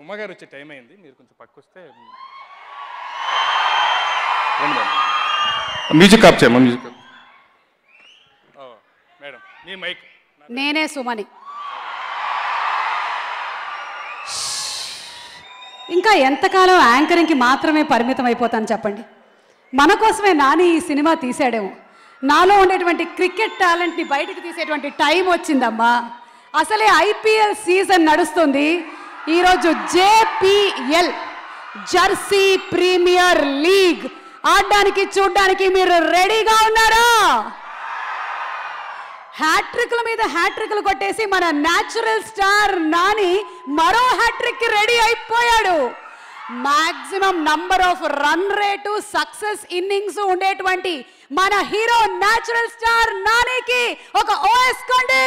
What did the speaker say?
ఉమ్మగారు వచ్చే టైం అయింది, మీరు కొంచెం పక్కొస్తే. మ్యూజిక్ ఆప్ చేయమ్మా, మ్యూజిక్ ఆప్. మేడం మీ మైక్. నేనే సుమని. ఇంకా ఎంతకాలం యాంకరింగ్కి మాత్రమే పరిమితం అయిపోతాను చెప్పండి. మన కోసమే నాని ఈ సినిమా తీసాడేమో. నాలో ఉండేటువంటి క్రికెట్ టాలెంట్ని బయటకు తీసేటువంటి టైం వచ్చిందమ్మా. అసలే ఐపీఎల్ సీజన్ నడుస్తుంది. ఈరోజు జేపీఎల్ జెర్సీ ప్రీమియర్ లీగ్ ఆడడానికి చూడడానికి మీరు రెడీగా ఉన్నారా? హ్యాట్రిక్ల మీద హ్యాట్రిక్లు కొట్టేసి మన న్యాచురల్ స్టార్ నాని మరో హ్యాట్రిక్ రెడీ అయిపోయాడు. Maximum number of run rate, success innings ఉండేటువంటి మన హీరో న్యాచురల్ స్టార్ నానికి ఒక ఓఎస్ కొండి.